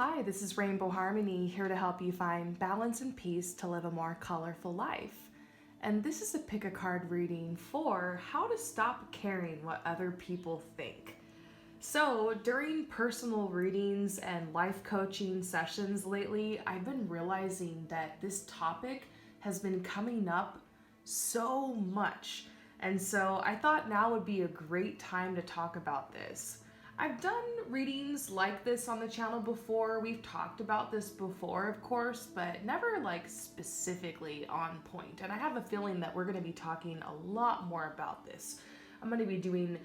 Hi, this is Rainbow Harmony, here to help you find balance and peace to live a more colorful life. And this is a pick a card reading for how to stop caring what other people think. So, during personal readings and life coaching sessions lately, I've been realizing that this topic has been coming up so much. And so, I thought now would be a great time to talk about this. I've done readings like this on the channel before. We've talked about this before, of course, but never like specifically on point. And I have a feeling that we're going to be talking a lot more about this. I'm going to be doing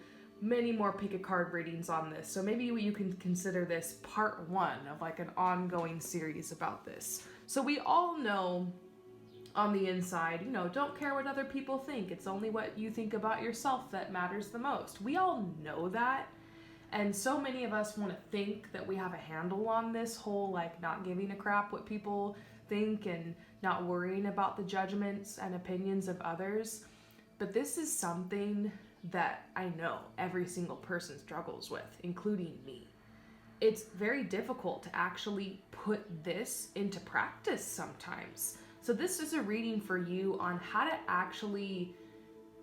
many more pick a card readings on this. So maybe you can consider this part one of like an ongoing series about this. So we all know on the inside, don't care what other people think. It's only what you think about yourself that matters the most. We all know that. And so many of us want to think that we have a handle on this whole like not giving a crap what people think and not worrying about the judgments and opinions of others. But this is something that I know every single person struggles with, including me. It's very difficult to actually put this into practice sometimes. So this is a reading for you on how to actually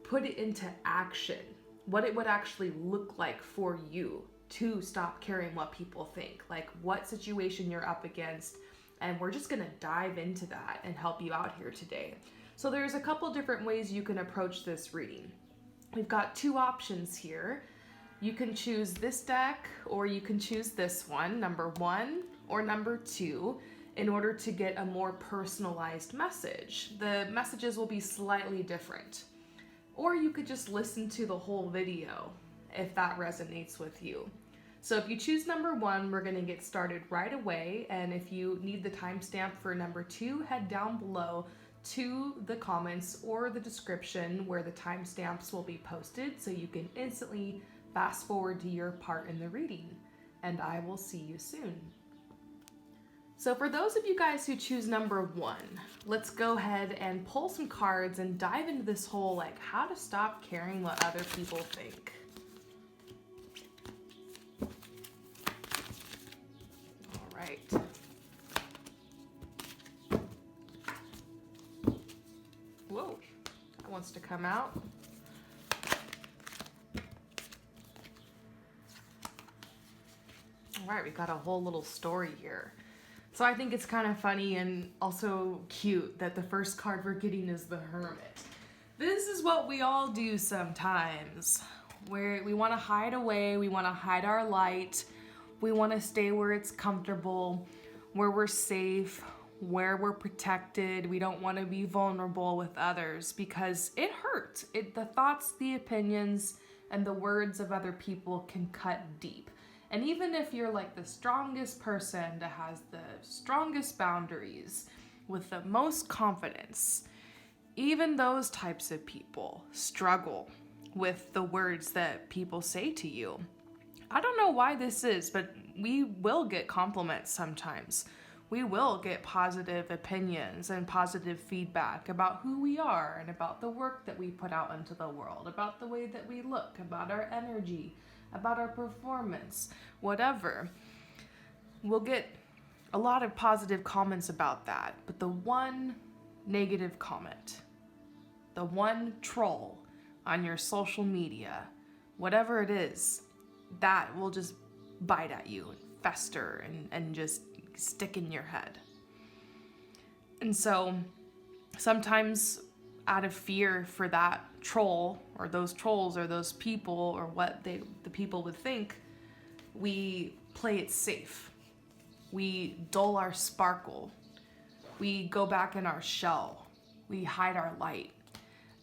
put it into action. What it would actually look like for you to stop caring what people think, like what situation you're up against, and we're just gonna dive into that and help you out here today. So there's a couple different ways you can approach this reading. We've got two options here. You can choose this deck or you can choose this one, number 1 or number 2, in order to get a more personalized message. The messages will be slightly different. Or you could just listen to the whole video if that resonates with you. So if you choose number 1, we're going to get started right away. And if you need the timestamp for number 2, head down below to the comments or the description where the timestamps will be posted so you can instantly fast forward to your part in the reading. And I will see you soon. So for those of you guys who choose number 1, let's go ahead and pull some cards and dive into this whole like how to stop caring what other people think. All right. Whoa, that wants to come out. All right, we got a whole little story here. So I think it's kind of funny and also cute that the first card we're getting is the Hermit. This is what we all do sometimes, where we want to hide away, we want to hide our light, we want to stay where it's comfortable, where we're safe, where we're protected. We don't want to be vulnerable with others because it hurts. The thoughts, the opinions, and the words of other people can cut deep. And even if you're like the strongest person that has the strongest boundaries with the most confidence, even those types of people struggle with the words that people say to you. I don't know why this is, but we will get compliments sometimes. We will get positive opinions and positive feedback about who we are and about the work that we put out into the world, about the way that we look, about our energy, about our performance, whatever. We'll get a lot of positive comments about that, but the one negative comment, the one troll on your social media, whatever it is, that will just bite at you and fester and just stick in your head. And so sometimes out of fear for that troll or those trolls or those people or what the people would think, we play it safe. We dull our sparkle. We go back in our shell. We hide our light.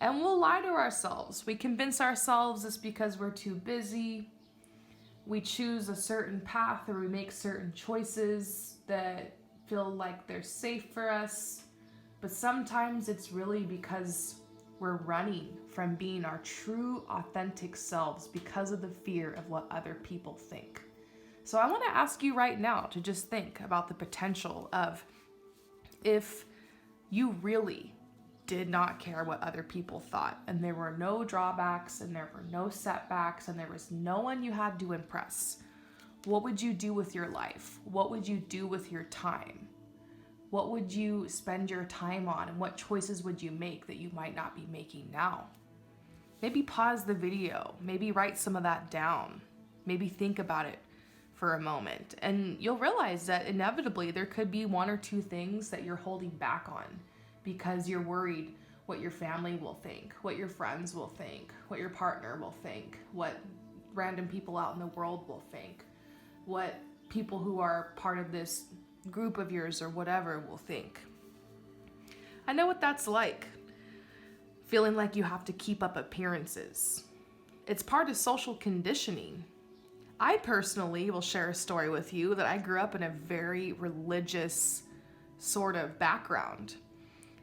And we'll lie to ourselves. We convince ourselves it's because we're too busy. We choose a certain path or we make certain choices that feel like they're safe for us. But sometimes it's really because we're running from being our true, authentic selves because of the fear of what other people think. So I want to ask you right now to just think about the potential of if you really did not care what other people thought and there were no drawbacks and there were no setbacks and there was no one you had to impress. What would you do with your life? What would you do with your time? What would you spend your time on, and what choices would you make that you might not be making now? Maybe pause the video, maybe write some of that down, maybe think about it for a moment, and you'll realize that inevitably there could be one or two things that you're holding back on because you're worried what your family will think, what your friends will think, what your partner will think, what random people out in the world will think, what people who are part of this group of yours or whatever will think. I know what that's like, feeling like you have to keep up appearances. It's part of social conditioning. I personally will share a story with you that I grew up in a very religious sort of background.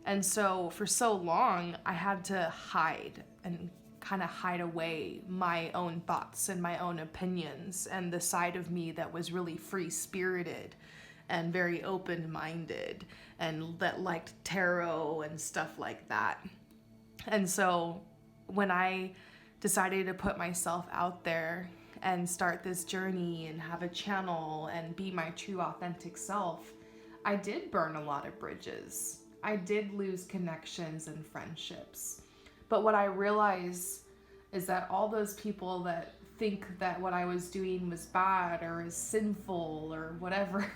And so for so long, I had to hide and kind of hide away my own thoughts and my own opinions and the side of me that was really free-spirited and very open-minded and that liked tarot and stuff like that. And so when I decided to put myself out there and start this journey and have a channel and be my true authentic self, I did burn a lot of bridges. I did lose connections and friendships. But what I realized is that all those people that think that what I was doing was bad or is sinful or whatever,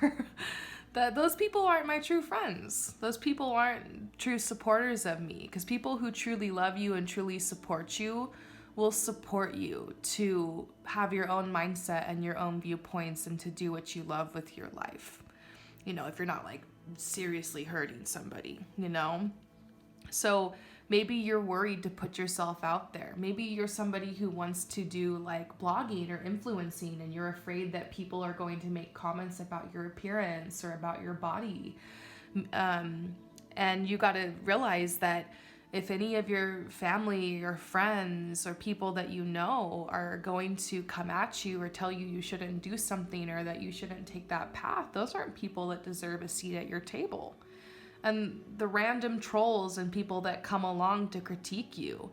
that those people aren't my true friends. Those people aren't true supporters of me, because people who truly love you and truly support you will support you to have your own mindset and your own viewpoints and to do what you love with your life. You know, if you're not like seriously hurting somebody, you know? So maybe you're worried to put yourself out there. Maybe you're somebody who wants to do like blogging or influencing, and you're afraid that people are going to make comments about your appearance or about your body. And you got to realize that if any of your family or friends or people that you know are going to come at you or tell you you shouldn't do something or that you shouldn't take that path, those aren't people that deserve a seat at your table. And the random trolls and people that come along to critique you,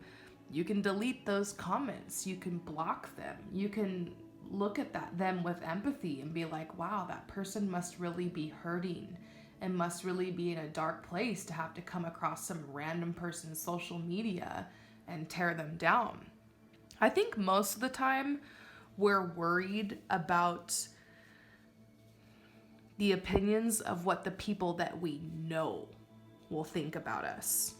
you can delete those comments, you can block them, you can look at them with empathy and be like, wow, that person must really be hurting and must really be in a dark place to have to come across some random person's social media and tear them down. I think most of the time we're worried about the opinions of what the people that we know will think about us.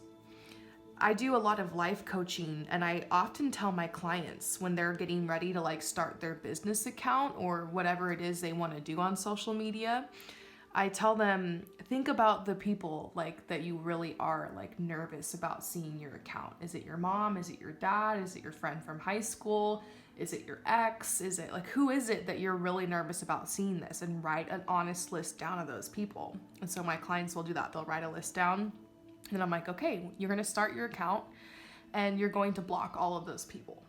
I do a lot of life coaching, and I often tell my clients when they're getting ready to like start their business account or whatever it is they want to do on social media, I tell them, think about the people like that you really are like nervous about seeing your account. Is it your mom? Is it your dad? Is it your friend from high school? Is it your ex? Is it like, who is it that you're really nervous about seeing this? And write an honest list down of those people. And so my clients will do that. They'll write a list down, and I'm like, okay, you're going to start your account and you're going to block all of those people.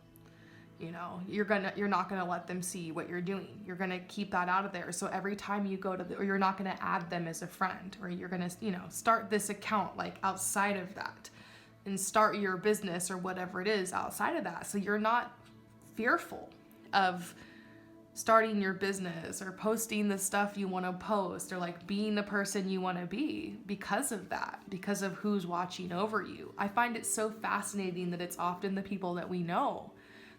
You know, you're not gonna let them see what you're doing. You're gonna keep that out of there. So every time you go to or you're not gonna add them as a friend, or you're gonna, start this account like outside of that and start your business or whatever it is outside of that. So you're not fearful of starting your business or posting the stuff you want to post or like being the person you want to be because of that, because of who's watching over you. I find it so fascinating that it's often the people that we know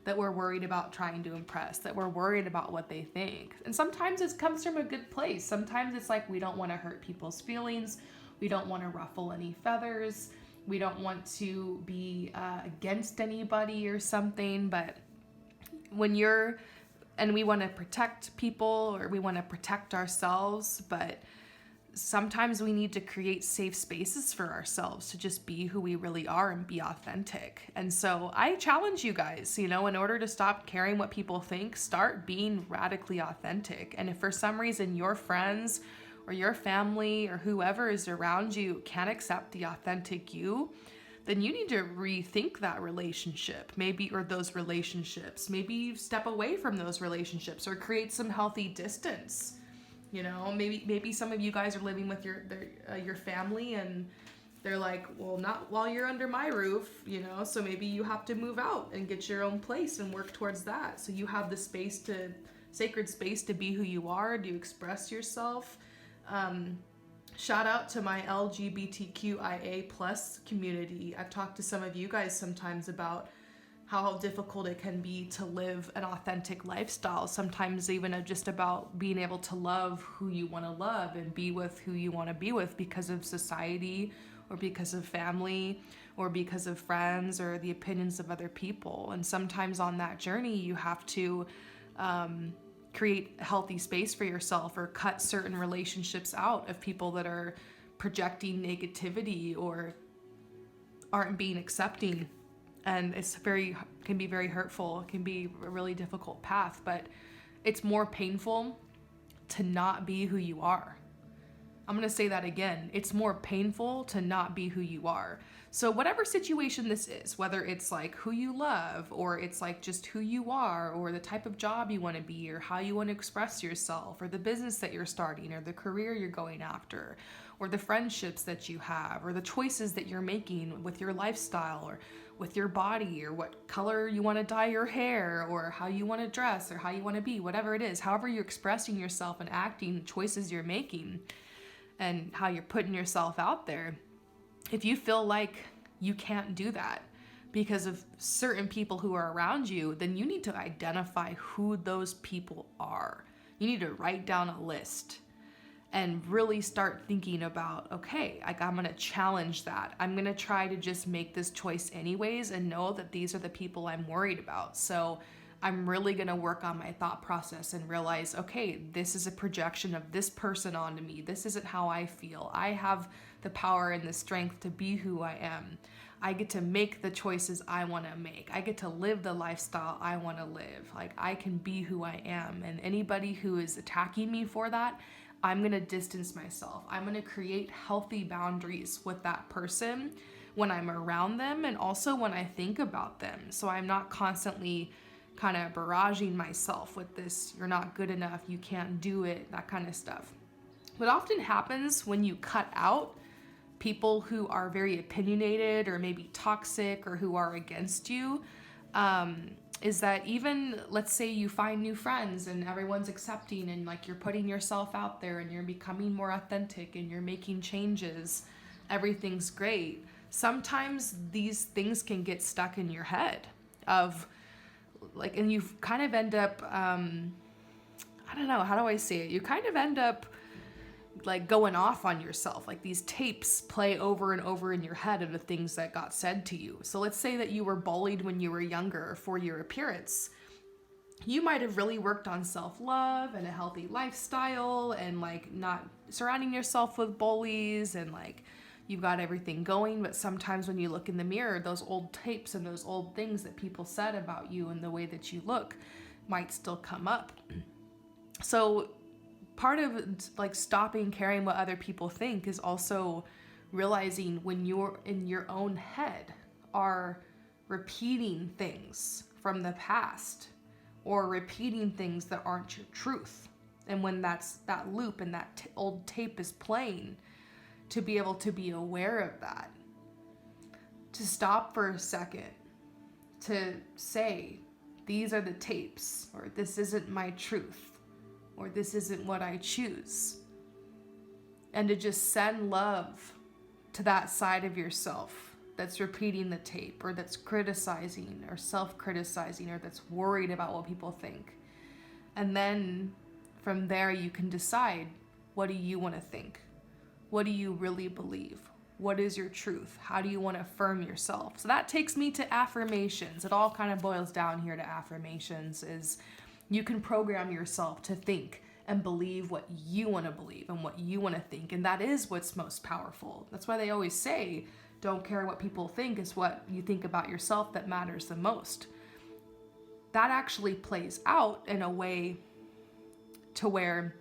that we're worried about trying to impress, that we're worried about what they think. And sometimes it comes from a good place. Sometimes it's like we don't want to hurt people's feelings. We don't want to ruffle any feathers. We don't want to be against anybody or something. But when we want to protect people or we want to protect ourselves, but sometimes we need to create safe spaces for ourselves to just be who we really are and be authentic. And so I challenge you guys, in order to stop caring what people think, start being radically authentic. And if for some reason your friends or your family or whoever is around you can't accept the authentic you, then you need to rethink that relationship, or those relationships. Maybe step away from those relationships or create some healthy distance. Maybe some of you guys are living with your family and they're like, well, not while you're under my roof, so maybe you have to move out and get your own place and work towards that. So you have the space to sacred space to be who you are, to express yourself. Shout out to my LGBTQIA plus community. I've talked to some of you guys sometimes about how difficult it can be to live an authentic lifestyle, sometimes even just about being able to love who you want to love and be with who you want to be with because of society or because of family or because of friends or the opinions of other people. And sometimes on that journey, you have to create a healthy space for yourself or cut certain relationships out of people that are projecting negativity or aren't being accepting. And can be very hurtful. It can be a really difficult path, but it's more painful to not be who you are. I'm going to say that again. It's more painful to not be who you are. So whatever situation this is, whether it's like who you love, or it's like just who you are, or the type of job you want to be, or how you want to express yourself, or the business that you're starting, or the career you're going after, or the friendships that you have, or the choices that you're making with your lifestyle, or with your body, or what color you want to dye your hair, or how you want to dress, or how you want to be, whatever it is, however you're expressing yourself and acting, choices you're making, and how you're putting yourself out there. If you feel like you can't do that because of certain people who are around you, then you need to identify who those people are. You need to write down a list and really start thinking about, okay, I'm going to challenge that. I'm going to try to just make this choice anyways and know that these are the people I'm worried about. So I'm really going to work on my thought process and realize, okay, this is a projection of this person onto me. This isn't how I feel. I have the power and the strength to be who I am. I get to make the choices I want to make. I get to live the lifestyle I want to live. Like, I can be who I am. And anybody who is attacking me for that, I'm going to distance myself. I'm going to create healthy boundaries with that person when I'm around them and also when I think about them. So I'm not constantly kind of barraging myself with this, you're not good enough, you can't do it, that kind of stuff. What often happens when you cut out people who are very opinionated or maybe toxic or who are against you, is that even, let's say you find new friends and everyone's accepting and like you're putting yourself out there and you're becoming more authentic and you're making changes, everything's great. Sometimes these things can get stuck in your head of like, and you kind of end up, I don't know, how do I say it? You kind of end up like going off on yourself. Like these tapes play over and over in your head of the things that got said to you. So let's say that you were bullied when you were younger for your appearance. You might have really worked on self-love and a healthy lifestyle and like not surrounding yourself with bullies and like you've got everything going, but sometimes when you look in the mirror, those old tapes and those old things that people said about you and the way that you look might still come up. So part of like stopping caring what other people think is also realizing when you're in your own head are repeating things from the past or repeating things that aren't your truth. And when that loop and that old tape is playing, to be able to be aware of that, to stop for a second, to say, these are the tapes, or this isn't my truth, or this isn't what I choose. And to just send love to that side of yourself that's repeating the tape, or that's criticizing, or self-criticizing, or that's worried about what people think. And then from there you can decide, what do you want to think? What do you really believe? What is your truth? How do you want to affirm yourself? So that takes me to affirmations. It all kind of boils down here to affirmations. Is you can program yourself to think and believe what you want to believe and what you want to think. And that is what's most powerful. That's why they always say, don't care what people think, it's what you think about yourself that matters the most. That actually plays out in a way to where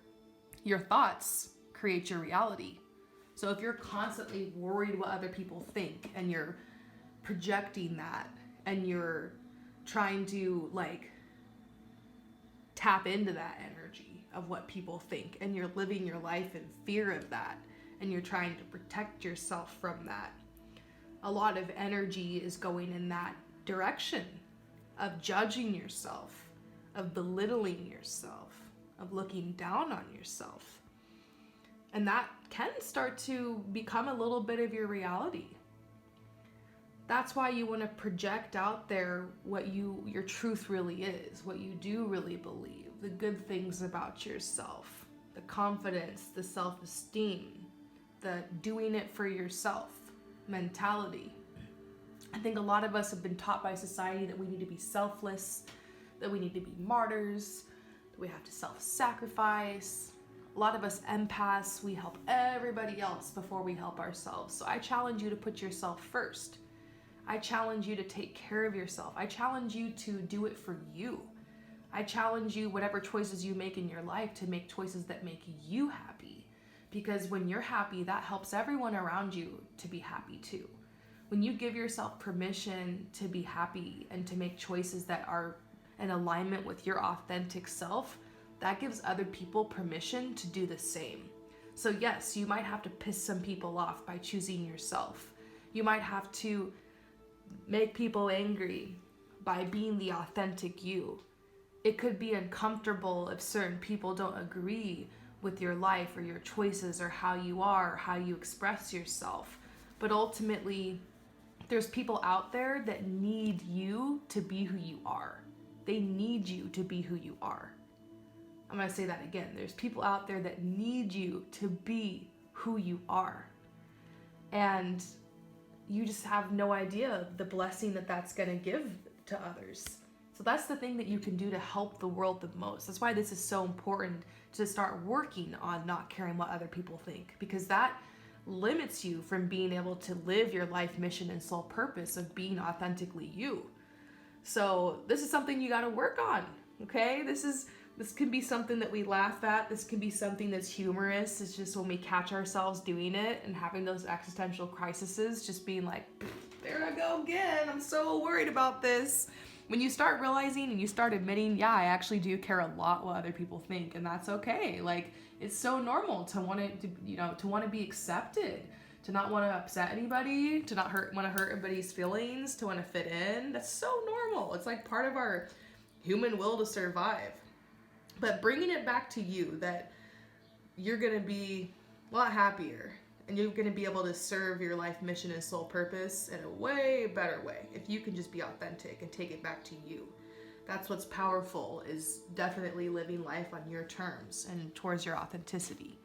your thoughts create your reality. So if you're constantly worried what other people think and you're projecting that and you're trying to like tap into that energy of what people think and you're living your life in fear of that and you're trying to protect yourself from that, a lot of energy is going in that direction of judging yourself, of belittling yourself, of looking down on yourself. And that can start to become a little bit of your reality. That's why you want to project out there what your truth really is, what you do really believe, the good things about yourself, the confidence, the self-esteem, the doing it for yourself mentality. I think a lot of us have been taught by society that we need to be selfless, that we need to be martyrs, that we have to self-sacrifice. A lot of us empaths, we help everybody else before we help ourselves. So I challenge you to put yourself first. I challenge you to take care of yourself. I challenge you to do it for you. I challenge you, whatever choices you make in your life, to make choices that make you happy. Because when you're happy, that helps everyone around you to be happy too. When you give yourself permission to be happy and to make choices that are in alignment with your authentic self, that gives other people permission to do the same. So yes, you might have to piss some people off by choosing yourself. You might have to make people angry by being the authentic you. It could be uncomfortable if certain people don't agree with your life or your choices or how you are, or how you express yourself. But ultimately, there's people out there that need you to be who you are. They need you to be who you are. I'm going to say that again. There's people out there that need you to be who you are. And you just have no idea the blessing that that's going to give to others. So that's the thing that you can do to help the world the most. That's why this is so important, to start working on not caring what other people think, because that limits you from being able to live your life mission and sole purpose of being authentically you. So this is something you got to work on, okay? This can be something that we laugh at. This can be something that's humorous. It's just when we catch ourselves doing it and having those existential crises, just being like, there I go again. I'm so worried about this. When you start realizing and you start admitting, yeah, I actually do care a lot what other people think, and that's okay. Like, it's so normal to want to be accepted, to not want to upset anybody, to not want to hurt anybody's feelings, to want to fit in. That's so normal. It's like part of our human will to survive. But bringing it back to you, that you're going to be a lot happier and you're going to be able to serve your life mission and sole purpose in a way better way if you can just be authentic and take it back to you. That's what's powerful, is definitely living life on your terms and towards your authenticity.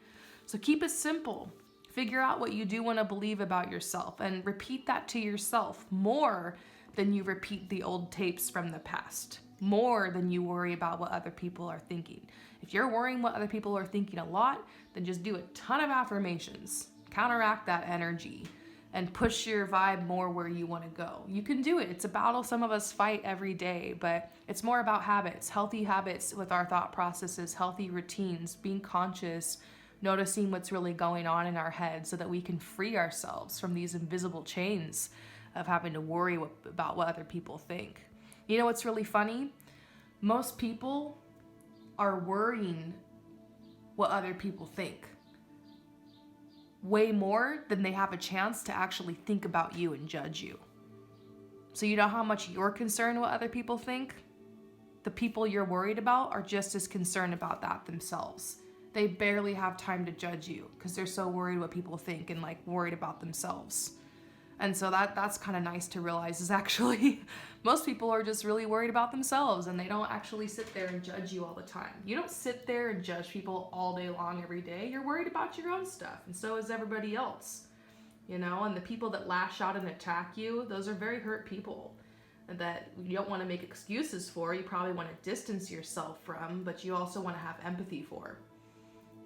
So keep it simple. Figure out what you do want to believe about yourself and repeat that to yourself more than you repeat the old tapes from the past, more than you worry about what other people are thinking. If you're worrying what other people are thinking a lot, then just do a ton of affirmations. Counteract that energy and push your vibe more where you want to go. You can do it. It's a battle some of us fight every day, but it's more about habits, healthy habits with our thought processes, healthy routines, being conscious, noticing what's really going on in our head so that we can free ourselves from these invisible chains of having to worry about what other people think. You know what's really funny? Most people are worrying what other people think way more than they have a chance to actually think about you and judge you. So you know how much you're concerned what other people think? The people you're worried about are just as concerned about that themselves. They barely have time to judge you because they're so worried what people think and like worried about themselves. And so that's kind of nice to realize, is actually most people are just really worried about themselves and they don't actually sit there and judge you all the time. You don't sit there and judge people all day long every day. You're worried about your own stuff, and so is everybody else. You know, and the people that lash out and attack you, those are very hurt people that you don't want to make excuses for. You probably want to distance yourself from, but you also want to have empathy for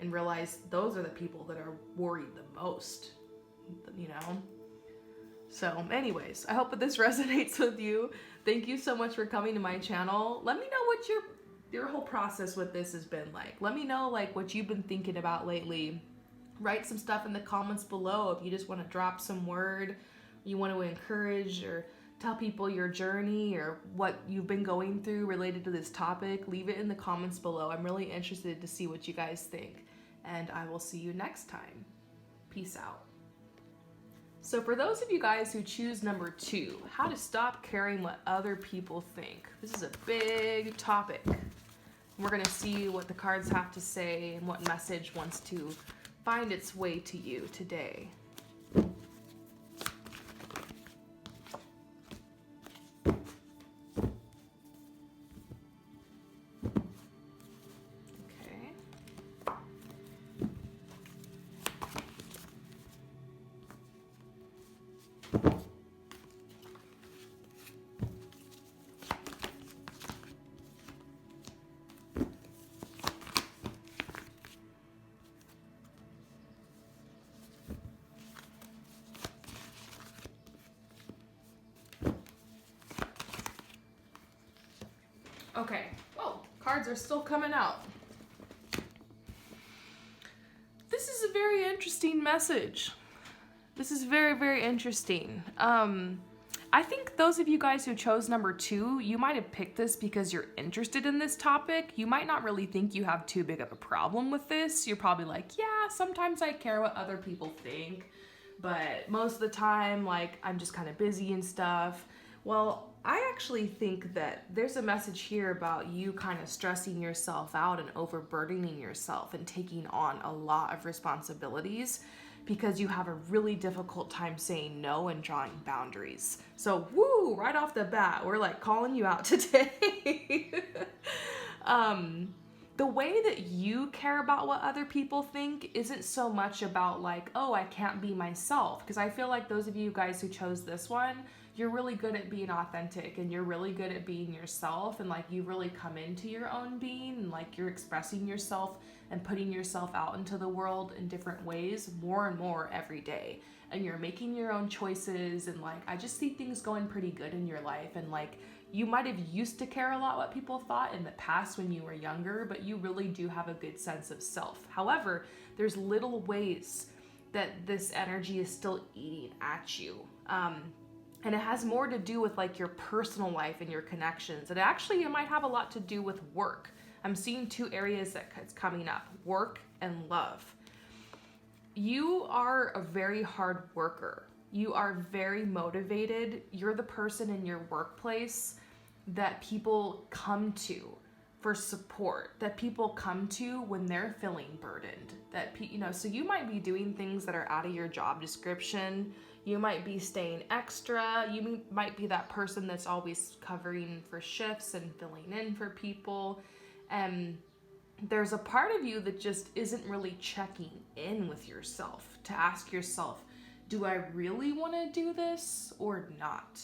and realize those are the people that are worried the most, you know? So anyways, I hope that this resonates with you. Thank you so much for coming to my channel. Let me know what your whole process with this has been like. Let me know like what you've been thinking about lately. Write some stuff in the comments below if you just want to drop some word, you want to encourage or tell people your journey or what you've been going through related to this topic. Leave it in the comments below. I'm really interested to see what you guys think. And I will see you next time. Peace out. So for those of you guys who choose number 2, how to stop caring what other people think. This is a big topic. We're going to see what the cards have to say and what message wants to find its way to you today. Okay, well, cards are still coming out. This is a very interesting message. This is very, very interesting. I think those of you guys who chose number 2, you might have picked this because you're interested in this topic. You might not really think you have too big of a problem with this. You're probably like, yeah, sometimes I care what other people think, but most of the time, like, I'm just kind of busy and stuff. Well, I actually think that there's a message here about you kind of stressing yourself out and overburdening yourself and taking on a lot of responsibilities because you have a really difficult time saying no and drawing boundaries. So, woo, right off the bat, we're like calling you out today. The way that you care about what other people think isn't so much about like, oh, I can't be myself. Because I feel like those of you guys who chose this one, you're really good at being authentic and you're really good at being yourself, and like you really come into your own being and like you're expressing yourself and putting yourself out into the world in different ways more and more every day. And you're making your own choices, and like I just see things going pretty good in your life. And like you might have used to care a lot what people thought in the past when you were younger, but you really do have a good sense of self. However, there's little ways that this energy is still eating at you. And it has more to do with like your personal life and your connections. And actually it might have a lot to do with work. I'm seeing 2 areas that it's coming up: work and love. You are a very hard worker. You are very motivated. You're the person in your workplace that people come to for support, that people come to when they're feeling burdened. So you might be doing things that are out of your job description. You might be staying extra. You might be that person that's always covering for shifts and filling in for people. And there's a part of you that just isn't really checking in with yourself to ask yourself, do I really want to do this or not?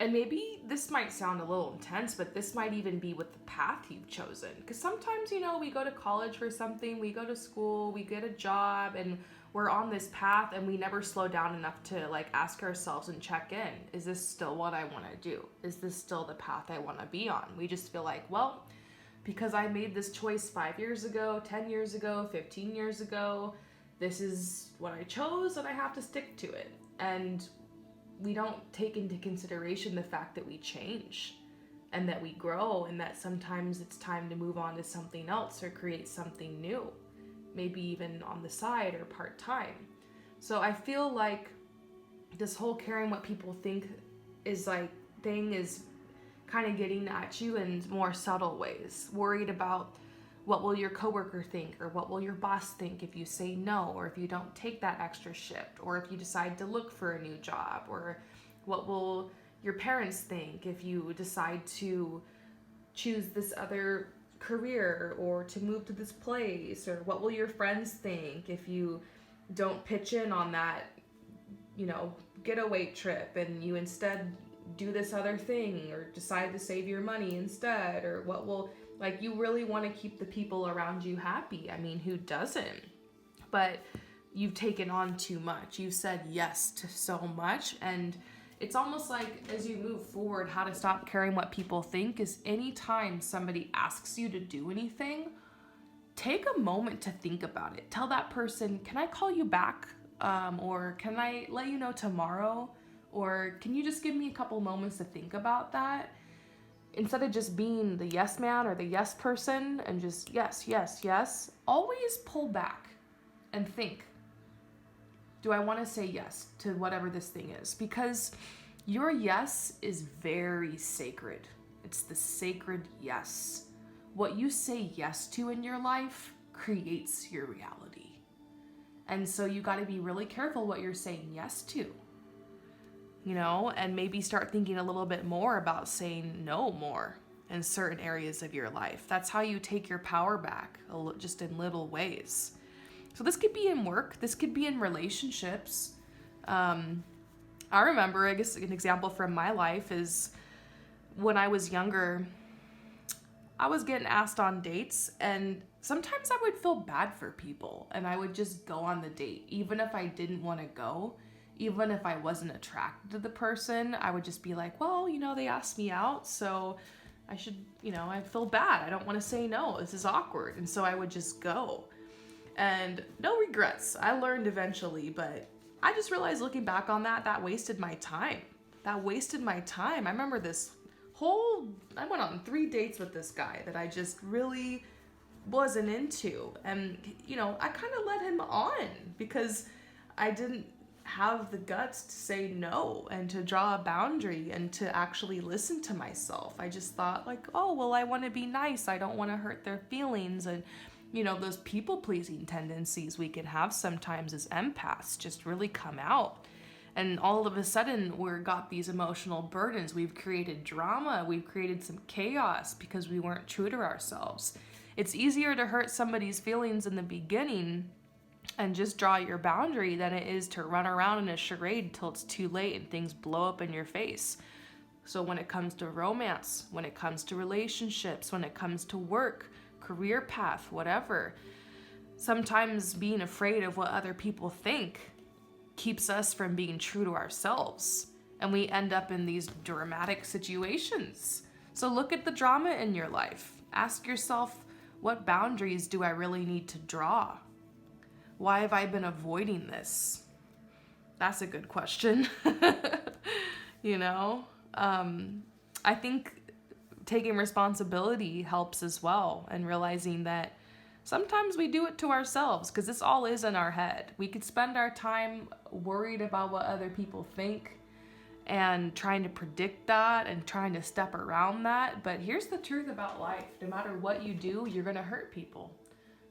And maybe this might sound a little intense, but this might even be with the path you've chosen. Because sometimes, we go to college for something, we go to school, we get a job, and we're on this path and we never slow down enough to like ask ourselves and check in. Is this still what I want to do? Is this still the path I want to be on? We just feel like, well, because I made this choice 5 years ago, 10 years ago, 15 years ago, this is what I chose and I have to stick to it. And we don't take into consideration the fact that we change and that we grow, and that sometimes it's time to move on to something else or create something new, maybe even on the side or part-time. So I feel like this whole caring what people think is like thing is kind of getting at you in more subtle ways. Worried about what will your coworker think, or what will your boss think if you say no, or if you don't take that extra shift, or if you decide to look for a new job, or what will your parents think if you decide to choose this other career or to move to this place, or what will your friends think if you don't pitch in on that, getaway trip and you instead do this other thing, or decide to save your money instead, or what will, like, you really want to keep the people around you happy. I mean, who doesn't? But you've taken on too much. You've said yes to so much, and it's almost like as you move forward, how to stop caring what people think is anytime somebody asks you to do anything, take a moment to think about it. Tell that person, can I call you back? Or can I let you know tomorrow? Or can you just give me a couple moments to think about that? Instead of just being the yes man or the yes person and just yes, yes, yes, always pull back and think, do I want to say yes to whatever this thing is? Because your yes is very sacred. It's the sacred yes. What you say yes to in your life creates your reality. And so you got to be really careful what you're saying yes to, and maybe start thinking a little bit more about saying no more in certain areas of your life. That's how you take your power back, just in little ways. So this could be in work. This could be in relationships. I remember, I guess an example from my life is when I was younger, I was getting asked on dates, and sometimes I would feel bad for people, and I would just go on the date. Even if I didn't want to go, even if I wasn't attracted to the person, I would just be like, well, they asked me out, so I should, I feel bad. I don't want to say no. This is awkward. And so I would just go. And no regrets. I learned eventually, but I just realized looking back on that wasted my time. I remember I went on 3 dates with this guy that I just really wasn't into. And, I kind of led him on because I didn't have the guts to say no and to draw a boundary and to actually listen to myself. I just thought like, oh, well, I want to be nice. I don't want to hurt their feelings. And, those people-pleasing tendencies we can have sometimes as empaths just really come out. And all of a sudden, we've got these emotional burdens. We've created drama. We've created some chaos because we weren't true to ourselves. It's easier to hurt somebody's feelings in the beginning and just draw your boundary than it is to run around in a charade till it's too late and things blow up in your face. So when it comes to romance, when it comes to relationships, when it comes to work, career path, whatever, sometimes being afraid of what other people think keeps us from being true to ourselves, and we end up in these dramatic situations. So look at the drama in your life. Ask yourself, what boundaries do I really need to draw? Why have I been avoiding this? That's a good question. I think taking responsibility helps as well, and realizing that sometimes we do it to ourselves because this all is in our head. We could spend our time worried about what other people think and trying to predict that and trying to step around that. But here's the truth about life. No matter what you do, you're going to hurt people.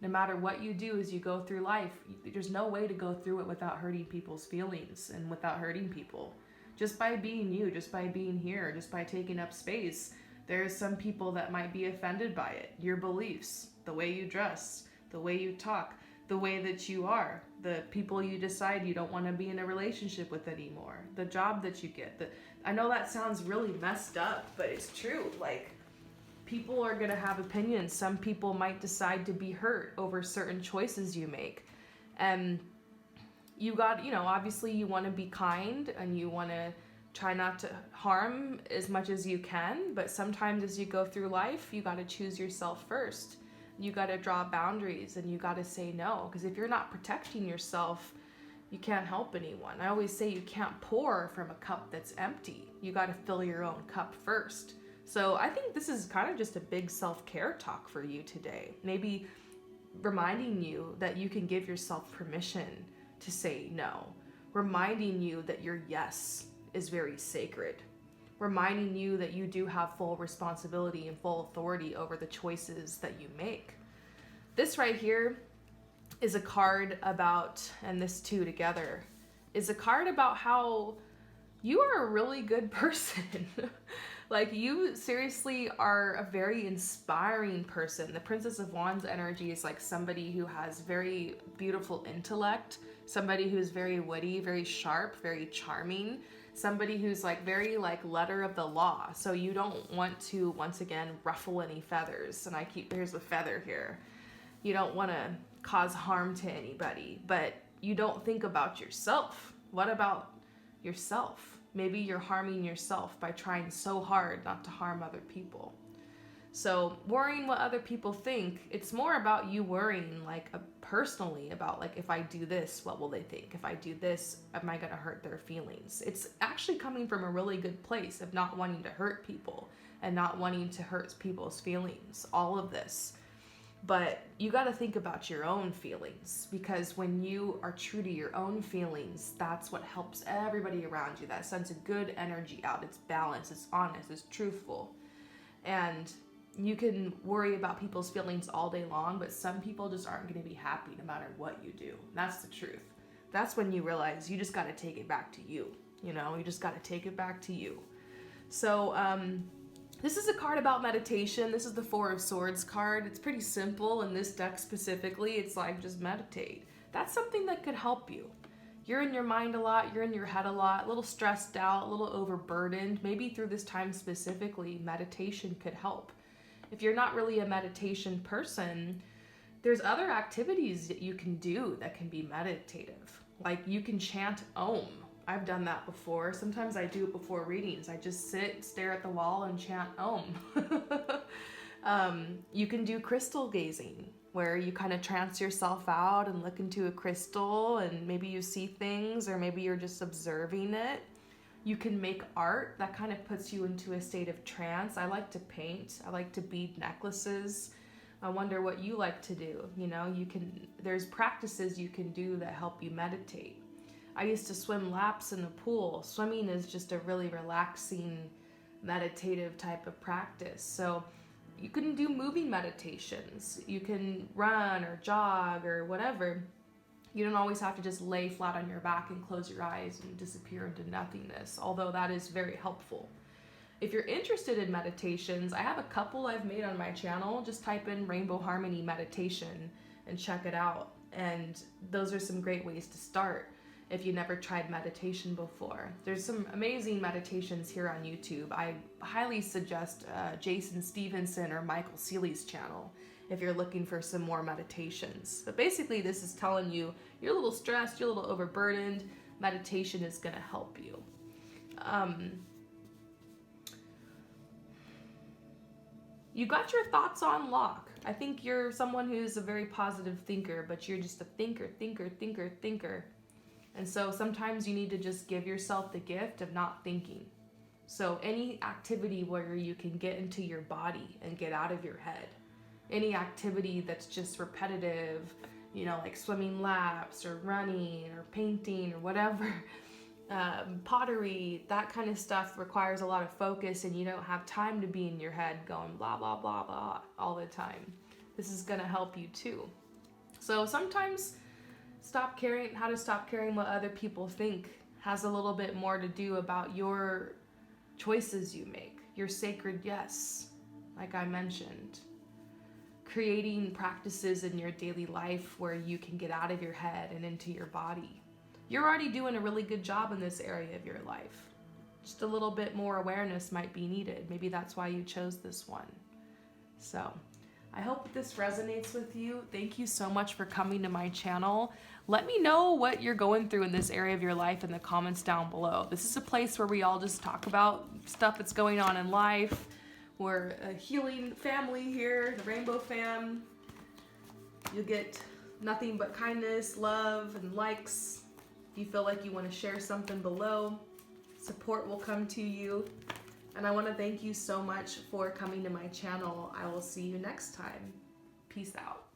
No matter what you do as you go through life, there's no way to go through it without hurting people's feelings and without hurting people. Just by being you, just by being here, just by taking up space, there's some people that might be offended by it. Your beliefs, the way you dress, the way you talk, the way that you are, the people you decide you don't want to be in a relationship with anymore, the job that you get. I know that sounds really messed up, but it's true. Like, people are going to have opinions. Some people might decide to be hurt over certain choices you make. And obviously you want to be kind and you want to try not to harm as much as you can. But sometimes as you go through life, you got to choose yourself first. You got to draw boundaries and you got to say no. Because if you're not protecting yourself, you can't help anyone. I always say you can't pour from a cup that's empty. You got to fill your own cup first. So I think this is kind of just a big self-care talk for you today. Maybe reminding you that you can give yourself permission to say no. Reminding you that your yes is very sacred. Reminding you that you do have full responsibility and full authority over the choices that you make. This right here is a card about, and this two together, is a card about how you are a really good person. Like, you seriously are a very inspiring person. The Princess of Wands energy is like somebody who has very beautiful intellect, somebody who's very witty, very sharp, very charming, somebody who's like very like letter of the law. So you don't want to, once again, ruffle any feathers. And here's a feather here. You don't want to cause harm to anybody, but you don't think about yourself. What about yourself? Maybe you're harming yourself by trying so hard not to harm other people. So worrying what other people think, it's more about you worrying personally about like, if I do this, what will they think? If I do this, am I going to hurt their feelings? It's actually coming from a really good place of not wanting to hurt people and not wanting to hurt people's feelings, all of this. But you got to think about your own feelings, because when you are true to your own feelings, that's what helps everybody around you. That sends a good energy out. It's balanced, it's honest, it's truthful. And you can worry about people's feelings all day long, but some people just aren't going to be happy no matter what you do. That's the truth. That's when you realize you just got to take it back to you. You know, you just got to take it back to you. So, this is a card about meditation. This is the Four of Swords card. It's pretty simple. In this deck specifically, it's like just meditate. That's something that could help you. You're in your mind a lot, you're in your head a lot, a little stressed out, a little overburdened. Maybe through this time specifically, meditation could help. If you're not really a meditation person, there's other activities that you can do that can be meditative. Like you can chant Om. I've done that before. Sometimes I do it before readings. I just sit, stare at the wall, and chant Om. You can do crystal gazing, where you kind of trance yourself out and look into a crystal, and maybe you see things, or maybe you're just observing it. You can make art that kind of puts you into a state of trance. I like to paint. I like to bead necklaces. I wonder what you like to do. You know, there's practices you can do that help you meditate. I used to swim laps in the pool. Swimming is just a really relaxing, meditative type of practice. So you can do moving meditations. You can run or jog or whatever. You don't always have to just lay flat on your back and close your eyes and disappear into nothingness, although that is very helpful. If you're interested in meditations, I have a couple I've made on my channel. Just type in Rainbow Harmony Meditation and check it out. And those are some great ways to start if you never tried meditation before. There's some amazing meditations here on YouTube. I highly suggest Jason Stevenson or Michael Seeley's channel if you're looking for some more meditations. But basically this is telling you you're a little stressed, you're a little overburdened, meditation is gonna help you. You got your thoughts on lock. I think you're someone who's a very positive thinker, but you're just a thinker. And so sometimes you need to just give yourself the gift of not thinking. So any activity where you can get into your body and get out of your head, any activity that's just repetitive, you know, like swimming laps or running or painting or whatever, pottery, that kind of stuff requires a lot of focus, and you don't have time to be in your head going blah, blah, blah, blah all the time. This is gonna help you too. So sometimes how to stop caring what other people think has a little bit more to do about your choices you make, your sacred yes, like I mentioned. Creating practices in your daily life where you can get out of your head and into your body. You're already doing a really good job in this area of your life. Just a little bit more awareness might be needed. Maybe that's why you chose this one. So I hope this resonates with you. Thank you so much for coming to my channel. Let me know what you're going through in this area of your life in the comments down below. This is a place where we all just talk about stuff that's going on in life. We're a healing family here, the Rainbow Fam. You'll get nothing but kindness, love, and likes. If you feel like you want to share something below, support will come to you. And I want to thank you so much for coming to my channel. I will see you next time. Peace out.